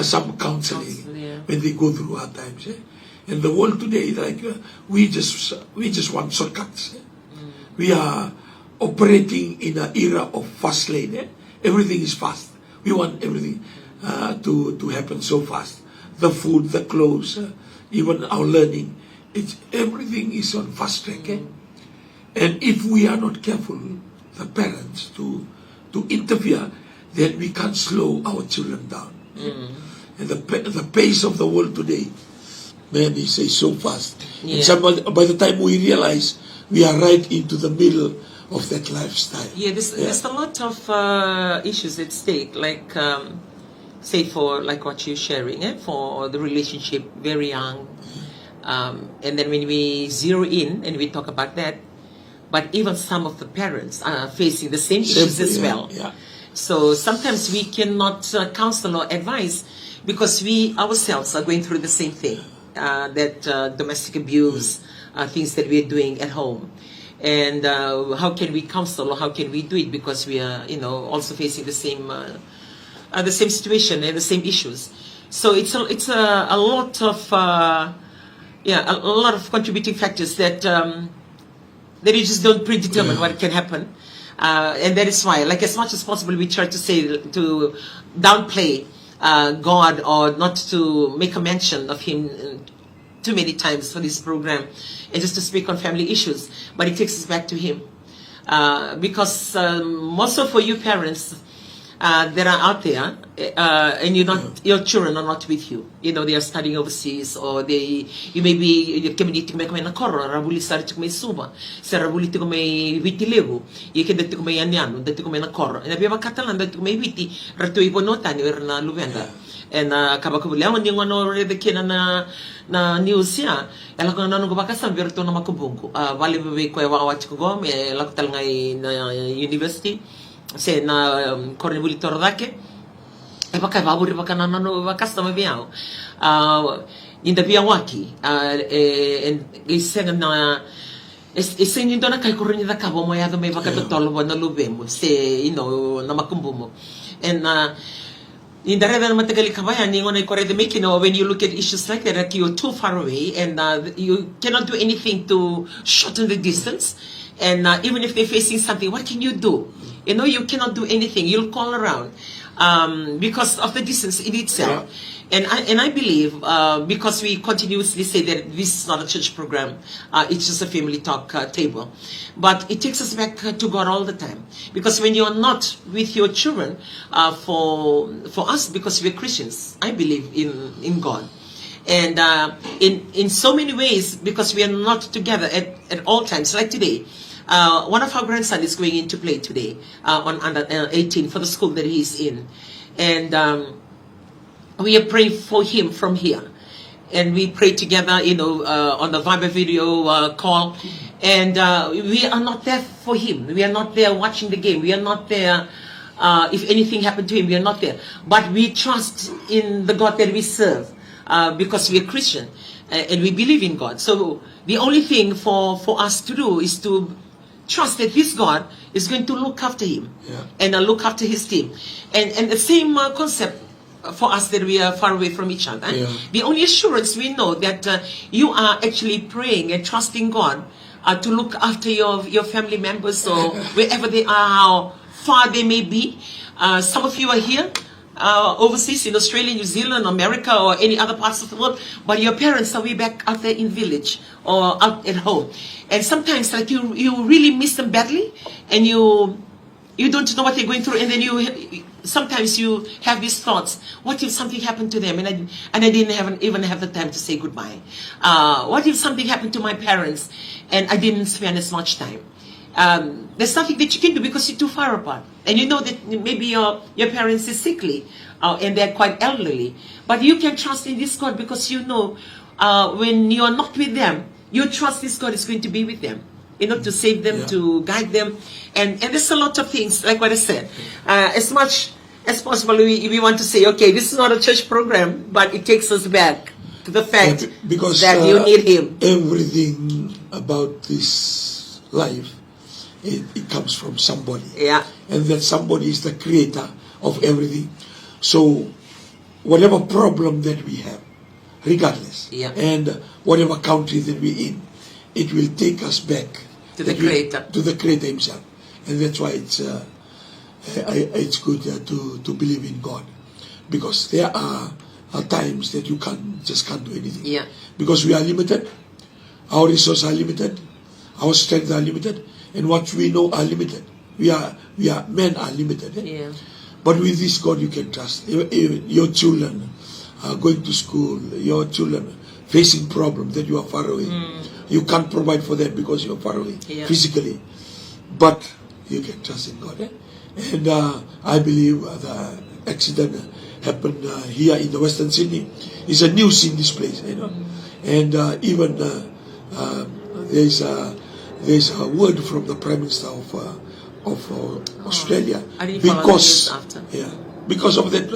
some counseling when they go through hard times. And the world today, like we just want shortcuts. We are operating in an era of fast lane. Everything is fast. We want everything to happen so fast. The food, the clothes, even our learning. Everything is on fast track. And if we are not careful, the parents, to interfere, then we can't slow our children down. And the pace of the world today, man, is so fast. And by the time we realize, we are right into the middle of that lifestyle. There's a lot of issues at stake, like say for like what you're sharing, for the relationship very young, and then when we zero in and we talk about that, but even some of the parents are facing the same issues as well. So sometimes we cannot counsel or advise because we ourselves are going through the same thing, that domestic abuse, things that we are doing at home. And how can we counsel or how can we do it, because we are, also facing the same situation and the same issues. So it's a lot of a lot of contributing factors that that you just don't predetermine what can happen, and that is why, like, as much as possible, we try to say to downplay God, or not to make a mention of Him too many times for this program, and just to speak on family issues. But it takes us back to Him, because most of you parents that are out there, and your children are not with you. They are studying overseas, or you may be community may come na korra rabuli sari to may suba sa rabuli to may vitilego you can that to may anyano that to may na korra and abiya katalan that to may viti rato iponota ni na luvenda and kabakabulang yung ano the kina na news ya ela ko na nung bakasan verto na makubungko vale bebe ko wawat ko go me laktal ngai na university se na kornibuli tordake e baka baburi baka na no bakasta mabiao inda biawaki and iseng na iseng nindo na kay kurni da kabo mo ya do may baka totolo na lubemo se na makumbumo and in the rather matagali kabayan ningon ay korede make when you look at issues like that you're too far away and you cannot do anything to shorten the distance, and even if they're facing something, what can you do? You cannot do anything. You'll call around because of the distance in itself. And I believe because we continuously say that this is not a church program, it's just a family talk table, but it takes us back to God all the time. Because when you're not with your children, for us, because we're Christians, I believe in God. And in so many ways, because we are not together at all times, like today. One of our grandsons is going into play today on under 18 for the school that he's in, and we are praying for him from here, and we pray together, on the Viber video call, and we are not there for him. We are not there watching the game. We are not there. If anything happened to him, we are not there. But we trust in the God that we serve, because we are Christian and we believe in God. So the only thing for us to do is to trust that this God is going to look after him and look after his team. And the same concept for us that we are far away from each other. The only assurance we know that you are actually praying and trusting God to look after your family members, or wherever they are, how far they may be. Some of you are here overseas in Australia, New Zealand, America, or any other parts of the world, but your parents are way back out there in village or out at home. And sometimes like you really miss them badly, and you don't know what they're going through, and then sometimes you have these thoughts, what if something happened to them and I didn't even have the time to say goodbye? What if something happened to my parents and I didn't spend as much time? There's nothing that you can do because you're too far apart. And you know that maybe your parents is sickly and they're quite elderly. But you can trust in this God because you know when you're not with them, you trust this God is going to be with them. To save them, to guide them. And there's a lot of things, like what I said. As much as possible, we want to say, okay, this is not a church program, but it takes us back to the fact because, that you need Him. Everything about this life, it comes from somebody. And that somebody is the creator of everything. So whatever problem that we have, regardless, Yeah. and whatever country that we're in, it will take us back To the Creator. to the Creator Himself, and that's why it's good to believe in God, because there are times that you just can't do anything. Yeah. Because we are limited, our resources are limited, our strength are limited, and what we know are limited. Men are limited. Yeah. But with this God you can trust. Even your children are going to school, your children facing problems that you are far away. You can't provide for them because you're far away physically. But you can trust in God. And I believe the accident happened here in the Western Sydney. It's a news in this place, And even there's a word from the Prime Minister of Australia, I didn't follow the news because of that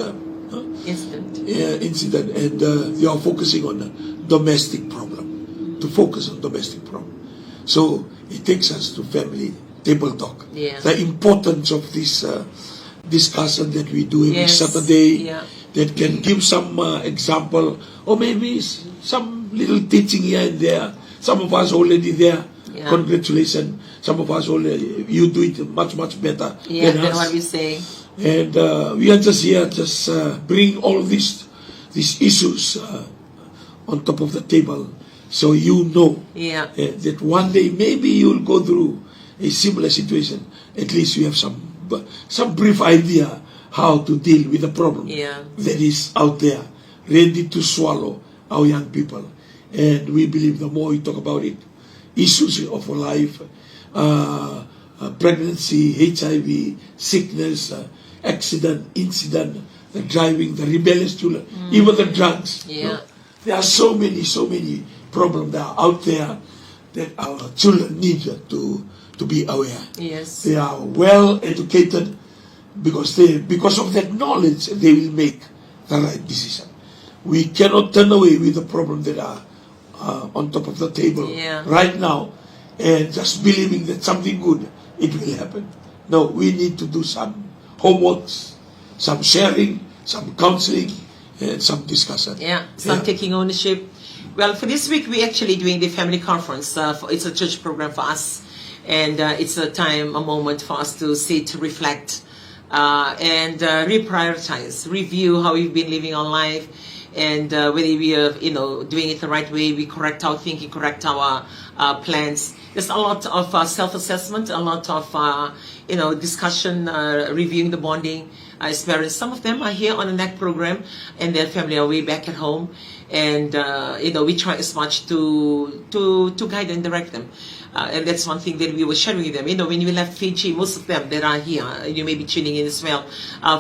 incident, and they are focusing on the domestic problem, to focus on domestic problem. So it takes us to family table talk. The importance of this discussion that we do every Saturday, that can give some example, or maybe some little teaching here and there. Some of us already there. Congratulations. Some of us already, you do it much better than us. What we say. And we are just here, bring all these issues on top of the table, so you know that one day maybe you will go through a similar situation. At least you have some brief idea how to deal with the problem that is out there, ready to swallow our young people. And we believe the more we talk about it, issues of life, pregnancy, HIV, sickness, accident, incident, the driving, the rebellious children, even the drugs. There are so many problems that are out there that our children need to be aware. They are well educated, because of that knowledge they will make the right decision. We cannot turn away with the problems that are on top of the table right now and just believing that something good it will happen. No, we need to do some homeworks, some sharing, some counseling, and some discussion. Some taking ownership. Well, for this week we're actually doing the family conference. It's a church program for us, and it's a moment for us to sit, reflect, and reprioritize, review how we've been living our life, and whether we are doing it the right way. We correct our thinking, correct our plans. There's a lot of self-assessment, a lot of discussion, reviewing the bonding experience. Some of them are here on the NAC program, and their family are way back at home, and we try as much to guide and direct them. And that's one thing that we were sharing with them. When we left Fiji, most of them that are here, you may be tuning in as well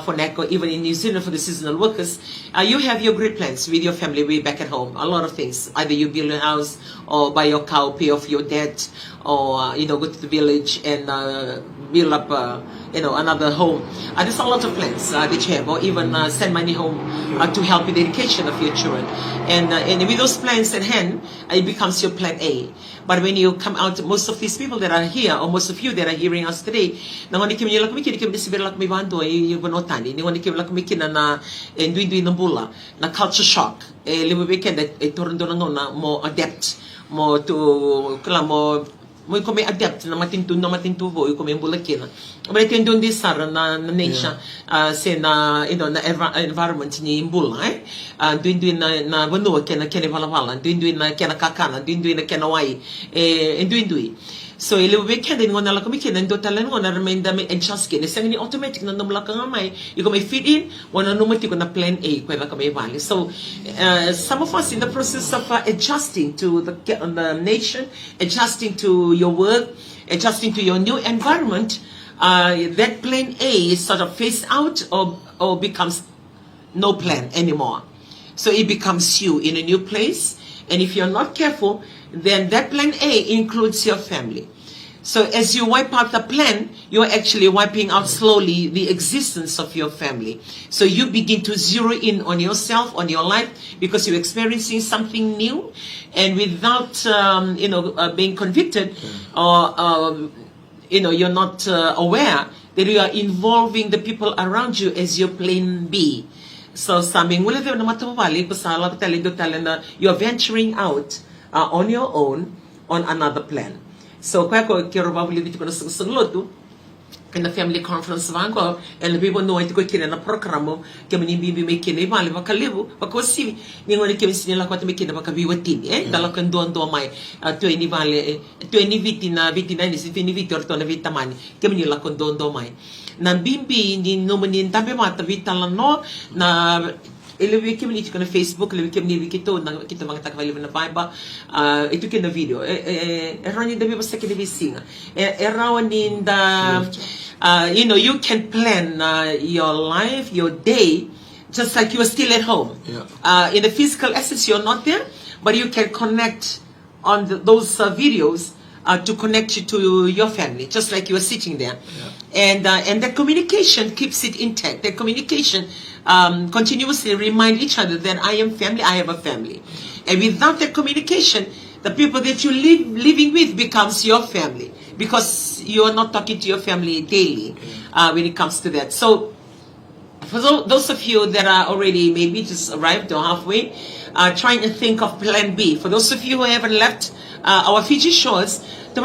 for NAC, or even in New Zealand for the seasonal workers, you have your great plans with your family way back at home. A lot of things. Either you build a house, or buy your cow, pay off your debt, or go to the village and build up another home. There's a lot of plans that you have, or even send money home to help with the education of your children. And with those plans at hand, it becomes your plan A. But when you come out, most of these people that are here, or most of you that are hearing us today, na culture shock, more adept, more to mo kami adept na matinto vo kami bulakina but ito doon di sara na nation na environment ni imbula doon na vanua kena vala doon na kena kakana doon na kena wai doon so ile weekend ngona la kami kena do talan ngona remenda me adjust kena sang ni automatic na namlaka nga mai you may fit in wana numati ko na plan A kwela kami valley. So some of us in the process of adjusting to the nation, adjusting to your work, adjusting to your new environment, that plan A is sort of phased out or becomes no plan anymore. So it becomes you in a new place, and if you're not careful, then that plan A includes your family. So as you wipe out the plan, you're actually wiping out slowly the existence of your family. So you begin to zero in on yourself, on your life, because you're experiencing something new, and without being convicted, or you're not aware that you are involving the people around you as your plan B. So saming wala tayo na matumabalik basta lang tali na you're venturing out on your own on another plan. So kaya ko kiro ba dito ko na sugloto in the family conference vango and the people know it ko kina na programo kami ni bibi may kina mali bakalibu bakosi ni ngoni kami sinila ko tami kina bakabiwatin dala kan do mai 20 vale 20 vitina ni si 20 vitor to na vitamani kami ni la kon do mai na bimbi ni no manin tabe mata vitala no na elewi kami ni na Facebook elewi kami ni kito na kita mga takvali na Bible ito kina video erani dabi basta kina bisinga erawanin da you know, you can plan your life, your day, just like you are still at home. Yeah. In the physical essence, you're not there, but you can connect on those videos to connect you to your family, just like you are sitting there. Yeah. And that communication keeps it intact. That communication continuously remind each other that I am family, I have a family. And without that communication, the people that you living with becomes your family, because you are not talking to your family daily when it comes to that. So for those of you that are already maybe just arrived or halfway, trying to think of plan B. For those of you who haven't left our Fiji shores, na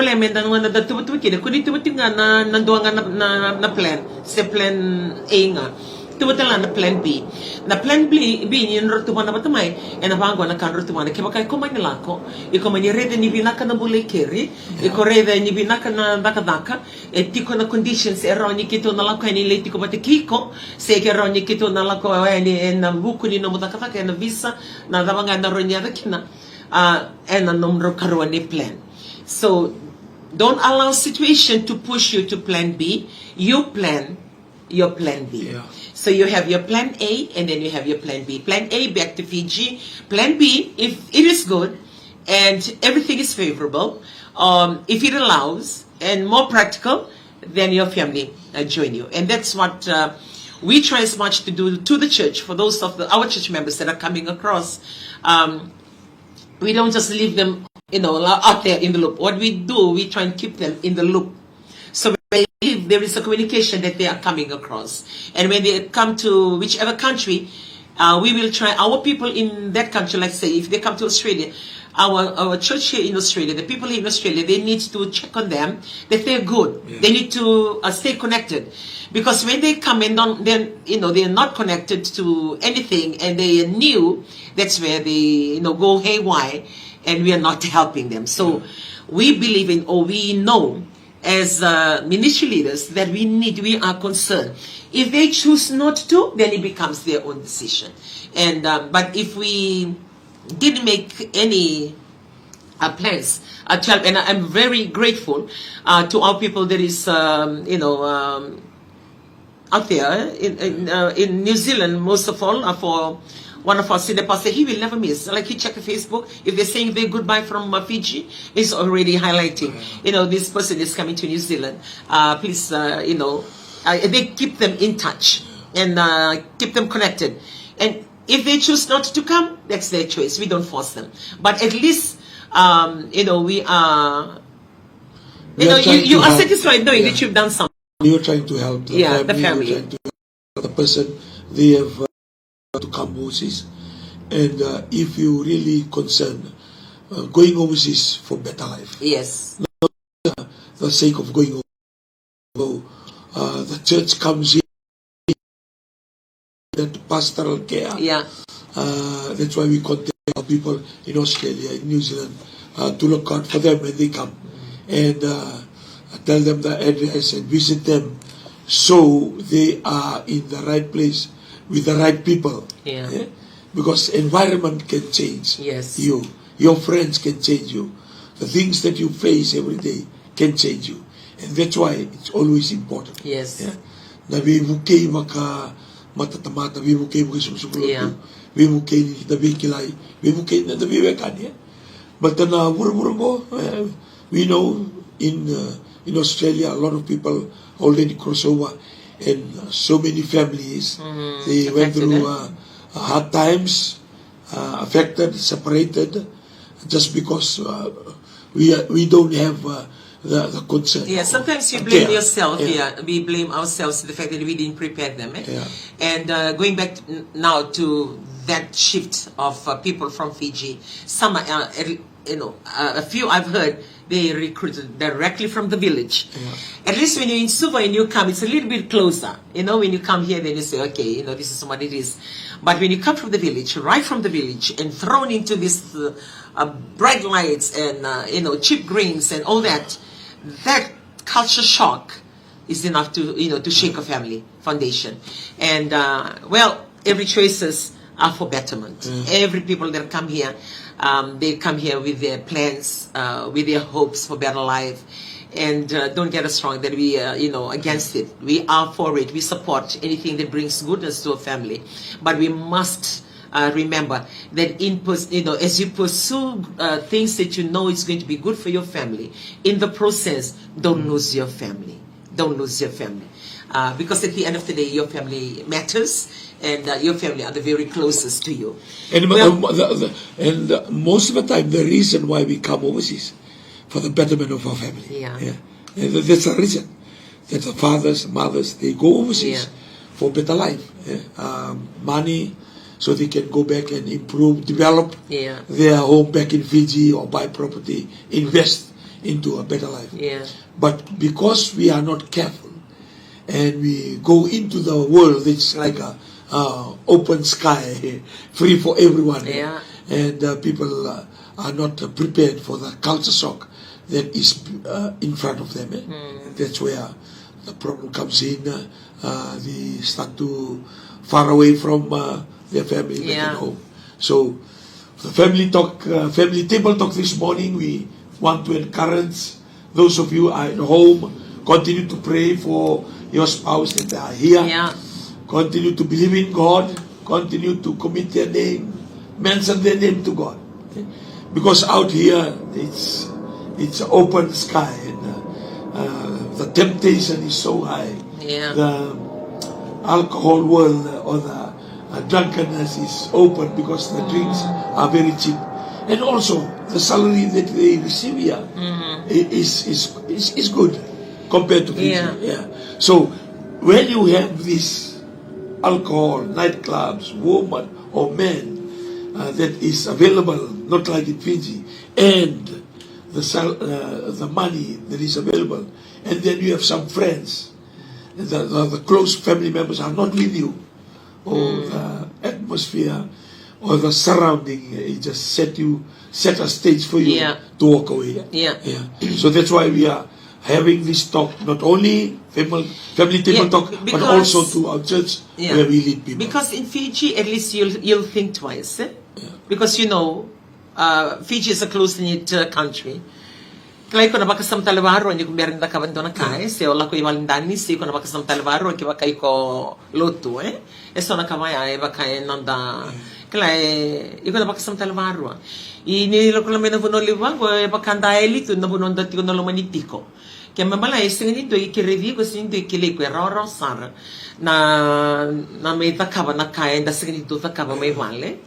plan, sa plan A nga. Tumatala na plan B. Na plan B yung rutuman na batamay, e na bago na kan rutuman na kaya kumay nilako, iko man reda ni binaka na bulay keri, iko reda ni binaka na daka-daka, e tiko na conditions eraw ni kito na lako ni late ko pati kiko, se eraw ni kito na lako ni na buku ni no daka-daka na visa na damanga na ronya kina, e na numero karuan ni plan. So don't allow situation to push you to plan B. You plan your plan B. Yeah. So you have your plan A and then you have your plan B. Plan A, back to Fiji. Plan B, if it is good and everything is favorable, if it allows and more practical, then your family join you. And that's what we try as much to do to the church. For those of our church members that are coming across, we don't just leave them, out there in the loop. What we do, we try and keep them in the loop. So if there is a communication that they are coming across, and when they come to whichever country, we will try our people in that country. Like say, if they come to Australia, our church here in Australia, the people in Australia, they need to check on them that they're good. Yeah. They need to stay connected, because when they come and then they're not connected to anything and they are new. That's where they go haywire, and we are not helping them. So we believe in, or we know, as ministry leaders, that we are concerned. If they choose not to, then it becomes their own decision. And but if we didn't make any plans to help, and I'm very grateful to our people that is out there in New Zealand, most of all, for one of our senior pastors. He will never miss. Like, he check Facebook. If they're saying their goodbye from Fiji, it's already highlighting, this person is coming to New Zealand. Please, they keep them in touch and keep them connected. And if they choose not to come, that's their choice. We don't force them. But at least, we are, you are satisfied knowing that you've done something. You're trying to help the family. You're trying to help the person. They have to come overseas, and if you really concerned going overseas for better life, yes, not the sake of going over, the church comes in that pastoral care. That's why we contact our people in Australia, in New Zealand, to look out for them when they come, and tell them the address and visit them, so they are in the right place with the right people. Because environment can change you. Your friends can change you. The things that you face every day can change you. And that's why it's always important. Na bibukay maka matatamata, bibukay maka susukulot, bibukay na bikilay, bibukay na biwekan. But na murmur we know in Australia, a lot of people already cross over, and so many families, they went through hard times, affected, separated, just because we don't have the concern. Yeah, sometimes you or blame care. yourself. Yeah. We blame ourselves for the fact that we didn't prepare them. Yeah. And going back now to that shift of people from Fiji, some are, a few I've heard they recruited directly from the village. Yeah. At least when you're in Suva and you come, it's a little bit closer. When you come here, then you say, okay, this is what it is. But when you come from the village, right from the village, and thrown into this bright lights and cheap greens and all that culture shock is enough to to shake a family foundation. And every choices are for betterment. Every people that come here, they come here with their plans, with their hopes for better life. And don't get us wrong that we against it. We are for it. We support anything that brings goodness to a family, but we must remember that as you pursue things that it's going to be good for your family, in the process, don't lose your family. Don't lose your family. Because at the end of the day, your family matters, and your family are the very closest to you. And, most of the time, the reason why we come overseas, for the betterment of our family. Yeah. And that's the reason. That the fathers, mothers, they go overseas for better life. Money, so they can go back and improve, develop their home back in Fiji, or buy property, invest into a better life. Yeah. But because we are not careful, and we go into the world, it's like a open sky, free for everyone. Yeah. And people are not prepared for the culture shock that is in front of them. That's where the problem comes in. They start to far away from their family back at home. So the family table talk this morning, we want to encourage those of you are at home, continue to pray for your spouse that are here. Yeah. Continue to believe in God. Continue to commit their name, mention their name to God. Because out here, it's an open sky, and the temptation is so high. Yeah. The alcohol world or the drunkenness is open because the drinks are very cheap, and also the salary that they receive here is good compared to Fiji. Yeah. So when you have this alcohol, nightclubs, woman or men that is available, not like in Fiji, and the money that is available, and then you have some friends, the close family members are not with you, or the atmosphere or the surrounding, it just set a stage for you to walk away. So that's why we are having this talk, not only family table talk, but also to our church where we lead people. Because in Fiji, at least you'll think twice. Because Fiji is a close-knit country. Klay ko na baka sam talawaro ni kumbering da kabando na kai se ola ko iwalindani se ko na baka sam talawaro ki baka ko lotu eso na kamaya e baka nanda klay iko na baka sam talawaro ini lo ko na mena vuno liwa ko e baka ndaeli tu na vuno ndati ko na lo manitiko ke mamala e singi do ikirevi ko singi do ikile ko roro sar na me ta kaba na kai da singi do ta kaba me vale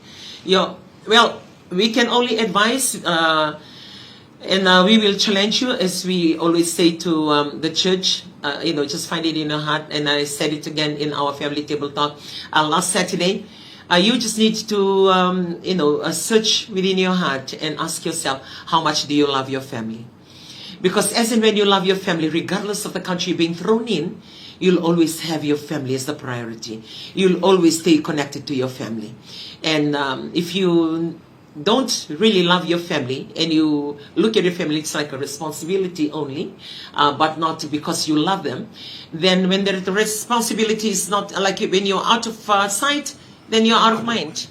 we can only advise and we will challenge you, as we always say to the church, just find it in your heart. And I said it again in our family table talk last Saturday. You just need to, search within your heart and ask yourself, how much do you love your family? Because as and when you love your family, regardless of the country being thrown in, you'll always have your family as the priority. You'll always stay connected to your family. And if you don't really love your family and you look at your family, it's like a responsibility only, but not because you love them, then when the responsibility is not like when you're out of sight, then you're out of mind.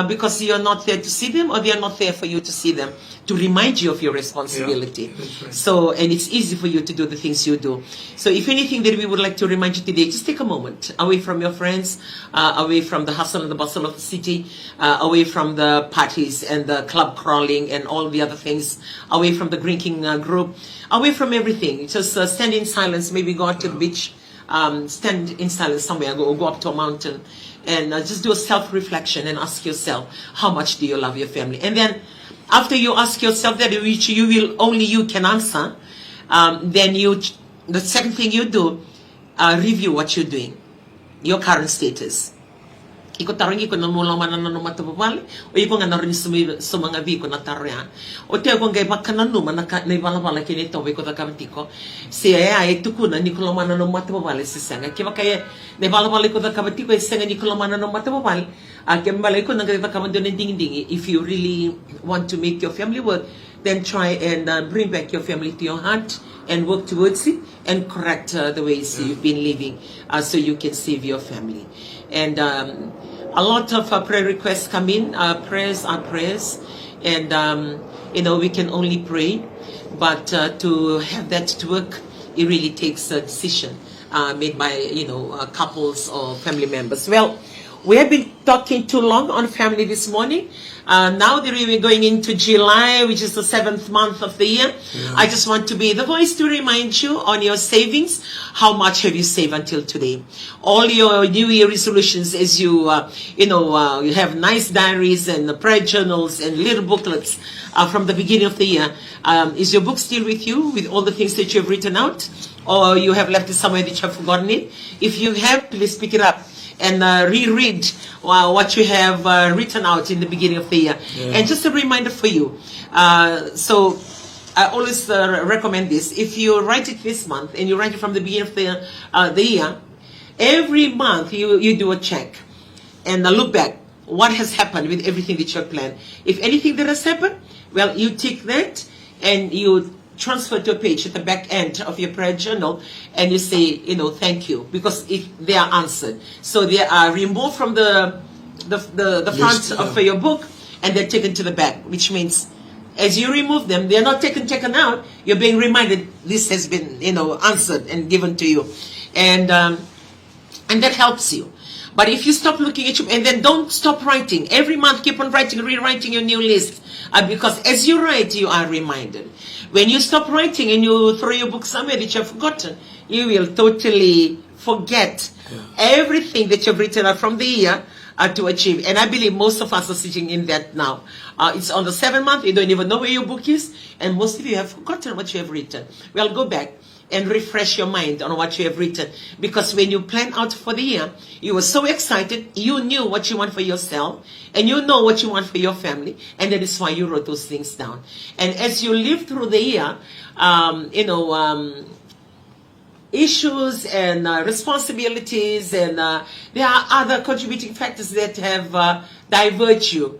Because you're not there to see them, or they're not there for you to see them, to remind you of your responsibility. Right. So, and it's easy for you to do the things you do. So if anything that we would like to remind you today, just take a moment away from your friends, away from the hustle and the bustle of the city, away from the parties and the club crawling and all the other things, away from the drinking group, away from everything. Just stand in silence, maybe go out to the beach, stand in silence somewhere, go up to a mountain, and just do a self-reflection and ask yourself, how much do you love your family? And then after you ask yourself that, which only you can answer, then the second thing you do, review what you're doing, your current status. Iko tarangi ko namulang mananano matapapali o iko nga narin sumanga vi ko natarya o te ko ngai makananu manaka na ibalabala kini to ko ta kamatiko si ai tukuna ni ko mananano matapapali sisanga kiba kaya na ibalabala ko ta kamatiko sisanga ni ko mananano matapapali kembali ko nang ta kamando ding if you really want to make your family work, then try and bring back your family to your heart and work towards it and correct the ways you've been living so you can save your family. And a lot of prayer requests come in. Prayers are prayers, and we can only pray, but to have that to work, it really takes a decision made by couples or family members. Well, we have been talking too long on family this morning. Now that we're going into July, which is the 7th month of the year, I just want to be the voice to remind you on your savings. How much have you saved until today? All your New Year resolutions, as you have nice diaries and prayer journals and little booklets from the beginning of the year. Is your book still with you with all the things that you have written out? Or you have left it somewhere that you have forgotten it? If you have, please pick it up and reread what you have written out in the beginning of the year. And just a reminder for you, so I always recommend this. If you write it this month and you write it from the beginning of the year, every month you do a check and look back. What has happened with everything that you have planned? If anything that has happened, well, you tick that and you transfer to a page at the back end of your prayer journal, and you say, thank you, because they are answered. So they are removed from the front of your book, and they're taken to the back, which means as you remove them, they're not taken out. You're being reminded this has been, answered and given to you, and that helps you. But if you stop looking at you, and then don't stop writing. Every month, keep on writing, rewriting your new list. Because as you write, you are reminded. When you stop writing and you throw your book somewhere that you have forgotten, you will totally forget everything that you've written out from the year to achieve. And I believe most of us are sitting in that now. It's on the 7th month, you don't even know where your book is, and most of you have forgotten what you have written. Well, go back and refresh your mind on what you have written. Because when you plan out for the year, you were so excited, you knew what you want for yourself, and you know what you want for your family, and that is why you wrote those things down. And as you live through the year, issues and responsibilities, and there are other contributing factors that have diverged you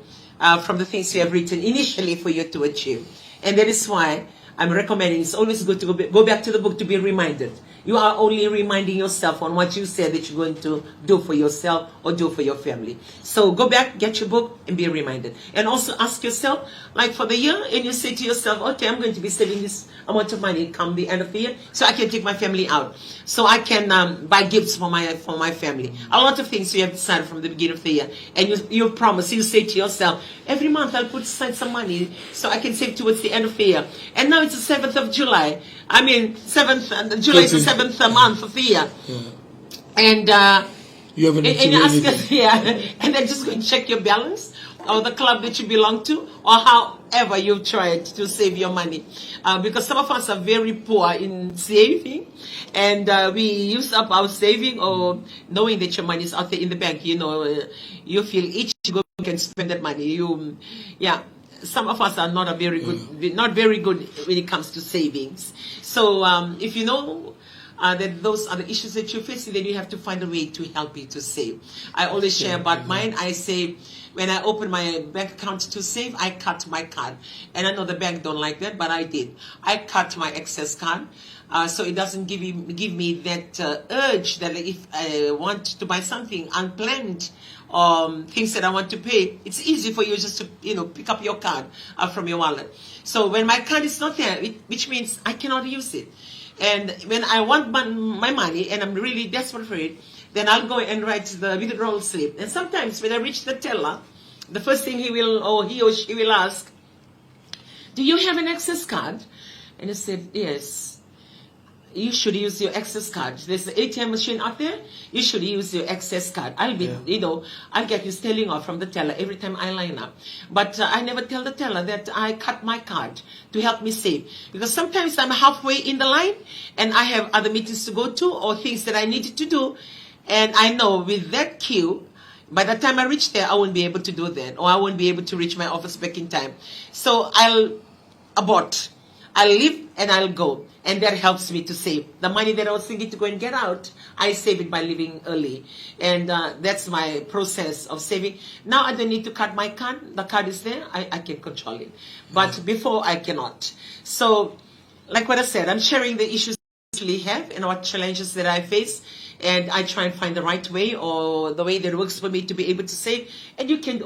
from the things you have written initially for you to achieve. And that is why I'm recommending it's always good to go back to the book to be reminded. You are only reminding yourself on what you said that you're going to do for yourself or do for your family. So go back, get your book, and be reminded. And also ask yourself, like for the year, and you say to yourself, okay, I'm going to be saving this amount of money come the end of the year, so I can take my family out. So I can buy gifts for my family. A lot of things you have decided from the beginning of the year. And you promise, you say to yourself, every month I'll put aside some money so I can save towards the end of the year. And now it's the 7th of July. July is the 7th month of the year. And you haven't and ask us, and then just go and check your balance, or the club that you belong to, or however you've tried to save your money. Because some of us are very poor in saving, and we use up our saving, or knowing that your money is out there in the bank. You feel each go can spend that money. Some of us are not very good when it comes to savings. So if you know that those are the issues that you're facing, then you have to find a way to help you to save. I always share about mine. I say, when I open my bank account to save, I cut my card. And I know the bank don't like that, but I did. I cut my excess card. So it doesn't give me that urge that if I want to buy something unplanned, things that I want to pay, it's easy for you just to pick up your card from your wallet. So when my card is not there, which means I cannot use it. And when I want my money and I'm really desperate for it, then I'll go and write the withdrawal slip. And sometimes when I reach the teller, the first thing he or she will ask, do you have an excess card? And I said, yes. you should use your access card. There's an ATM machine out there. You should use your access card. I'll be, I'll get you stealing off from the teller every time I line up. But I never tell the teller that I cut my card to help me save. Because sometimes I'm halfway in the line and I have other meetings to go to or things that I need to do. And I know with that queue, by the time I reach there, I won't be able to do that. Or I won't be able to reach my office back in time. So I'll abort. I'll leave and I'll go. And that helps me to save. The money that I was thinking to go and get out, I save it by leaving early. And that's my process of saving. Now I don't need to cut my card. The card is there. I can control it. But before, I cannot. So, like what I said, I'm sharing the issues I actually have and what challenges that I face. And I try and find the right way or the way that works for me to be able to save. And you can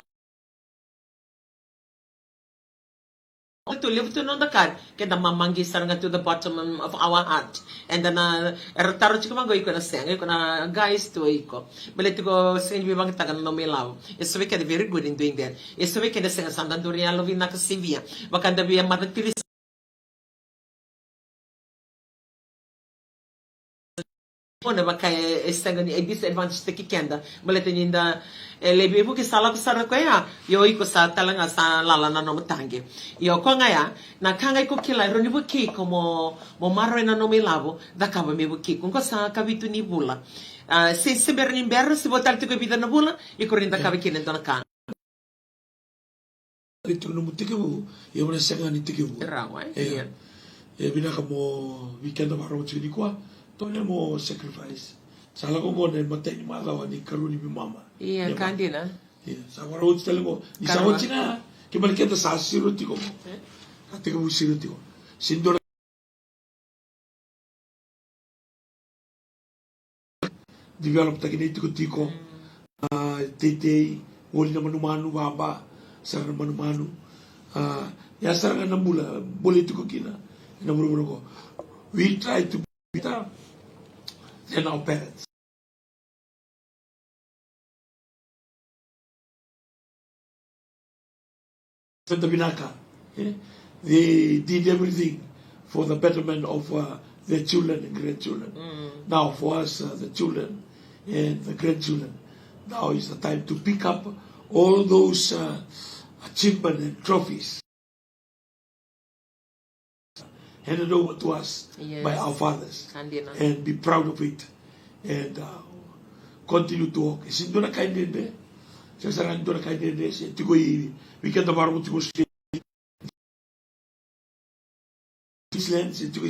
to live to know the card, get the mamangi saranga to the bottom of our heart. And then taro chiko mango iko na sang, iko na guys to iko. But let go sing we bang tagan no milaw. It's we can very good in doing that. It's we can sing sandan duria loving na kasivia. Bakanda be a mother tiris. Ona bakay estanga ni disadvantage te kikenda. Balete ninda lebe buki sala ko sara ko ya. Yo iko sa talanga sa lala na no matangi. Yo ko ngaya na kanga ko kila roni buki ko mo maro na no milavo da kaba me buki ko sa kabitu ni bula. Se berni berro se botar te ko bida na bula iko rinda kaba kinen dona ka. Itu no mutikibu, yo na sanga ni tikibu. Rawa. Yeah. Bina kamo weekend maro chini kwa. Tole mo sacrifice. Sala ko mo na matay ni magawa ni karuni mi mama. Iya, kandi na. Iya, sa waro tele mo. Ni sa wati na. Kibali kita sa siro tiko mo. Ate ko siro tiko. Sindo develop ta kinito ko tiko. Tete, wali na manumanu baba, sarang na manumanu. Ya sarang na mula, boleh tiko kina. Namuro ko. We try to be than our parents. The Binaka, they did everything for the betterment of their children and grandchildren. Now for us, the children and the grandchildren, now is the time to pick up all those achievements and trophies handed over to us by our fathers and be proud of it and continue to walk. Sindo na kain din be. Sa sarang do na kain din be. Tigo we can tomorrow tigo Queensland, tigo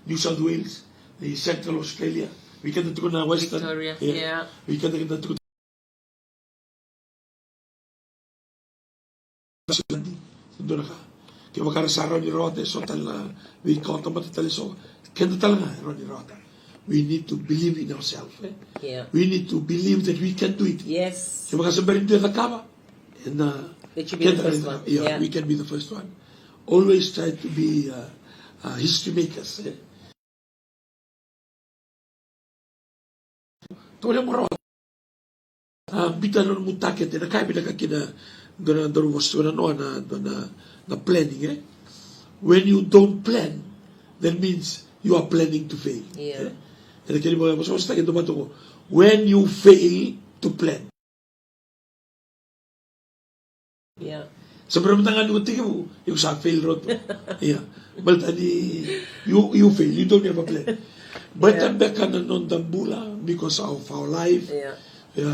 New South Wales, the Central Australia. We can tigo na Western Victoria. Yeah. We can tigo sindo na ka. Kaya makarasara ni Rota, so tala, we count on matatali, so kaya talaga, Ronnie Rota. We need to believe in ourselves. Yeah. We need to believe that we can do it. Yes. Kaya makasabarin din na kama. And, That should be the first one. Yeah, we can be the first one. Always try to be history makers. Tole mo Rota. Bita nun mutakit, na kaya pinakakina, doon na was doon na planning. When you don't plan, that means you are planning to fail. Yeah. When you fail to plan. Yeah. Sebelum tangan you think you sa fail road. Yeah. But you fail, you don't have a plan. But back on the bula because of our life. Yeah.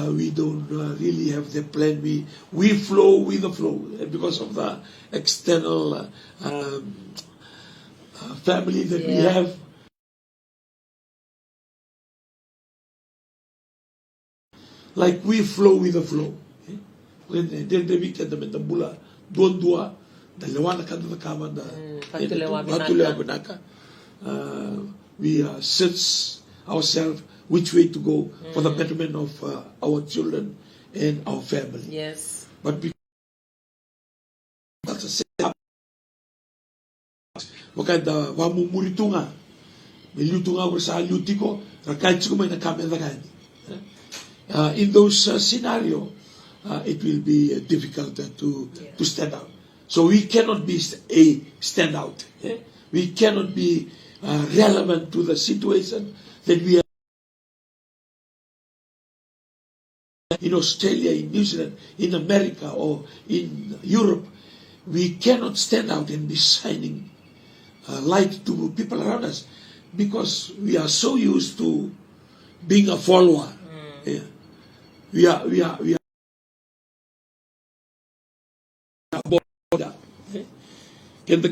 We don't really have the plan. We flow with the flow because of the external family that we have. Like we flow with the flow. When the weekend the bula dua dalawa na kada kama na patulewa binaka. We search ourselves which way to go for the betterment of our children and our family. Yes. But because that's a setup, wakanda wamumuritunga, militunga sa lutiko, rakaichiko may nakamedagani. In those scenario, it will be difficult to stand out. So we cannot be a standout. We cannot be relevant to the situation that we are in Australia, in New Zealand, in America, or in Europe. We cannot stand out and be shining light to people around us because we are so used to being a follower. Yeah. We are border. Kenda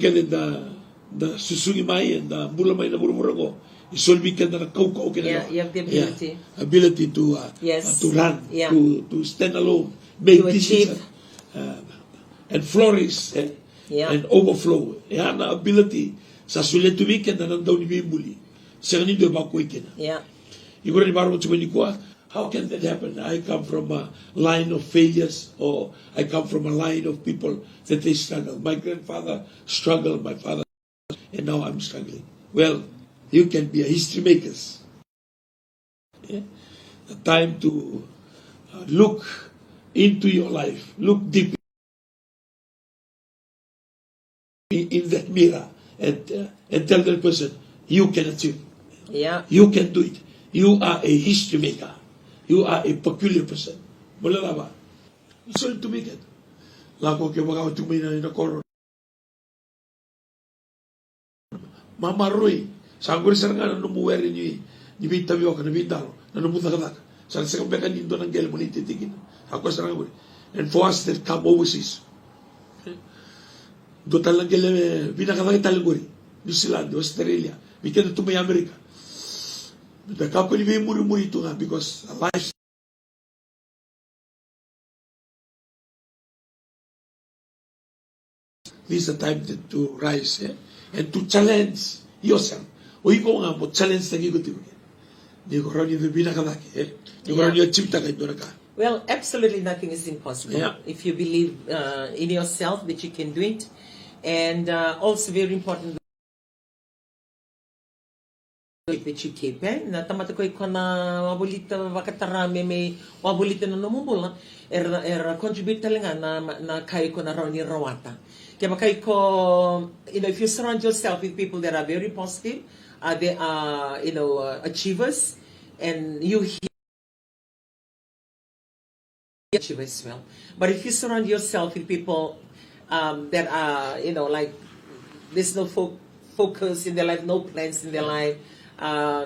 the susungi mai and the mula mai na murumurago. Isolvi kenda na kau kena. You have the ability. Ability to Yes. to run, Yeah. to stand alone, make To decisions, achieve. and flourish and overflow. Yan na ability sa sulit tumikin na nandaw ni Bibuli. Sa kanino ba ko ikin? Yeah. Igor ni Baro Tsumanikuwa, how can that happen? I come from a line of failures, or I come from a line of people that they struggle. My grandfather struggled, my father, and now I'm struggling. Well, you can be a history makers. Yeah? The time to look into your life, look deep in that mirror, and tell that person, you can achieve. Yeah. You can do it. You are a history maker. You are a peculiar person. Mula na ba? So to make it. Lako kaya mga tumay na koron. Mama Roy, sanggup serangan numuwerin niyo ni Bita Biwa ka na Bintaro, na numuta ka tak. Sa kampekan nindo ng gel mo ni titikin. Ako serangan ko. And for us that come overseas, do talang gel binakatang talaguri, New Zealand, Australia, bikin na tumay Amerika. The company may muri ito nga because life this is the time to rise and to challenge yourself. O ikaw nga mo, challenge na gigot ito. Di ko rin yung binakadaki. Di ko rin yung chimta kayo doon ka. Well, absolutely nothing is impossible. Yeah. If you believe in yourself that you can do it. And also very important that you keep, na tamata ko na wabulita wakatarame may wabulita na numubula contribute talaga na kayo ko na raw ni rawata kaya makay ko, if you surround yourself with people that are very positive, they are achievers, and you achieve as well. But if you surround yourself with people that are like there's no focus in their life, no plans in their life,